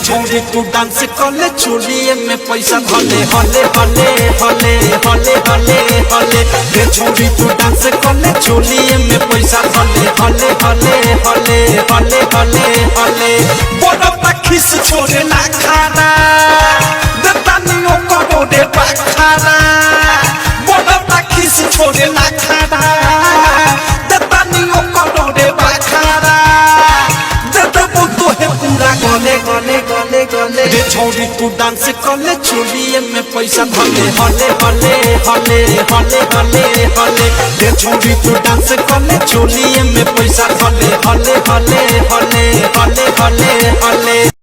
छोड़ी तू डांस करले चोलिए में पैसा हले हले हले हले हले हले हले रे छोड़ी तू डांस करले चोलिए में पैसा हले हले हले हले हले हले हले बड़ा पखिस छोड़े ना खाना दतानियों को दे पाखाना बड़ा पखिस छोड़े ना खाना दतानियों को दे पाखाना दतबो तो है पूरा गले गले गले गले रे छोड़ी तू डांस करले चोलिए में पैसा हले हले हले हले हले हले हले रे छोड़ी तू डांस करले चोलिए में पैसा हले हले हले हले हले हले हले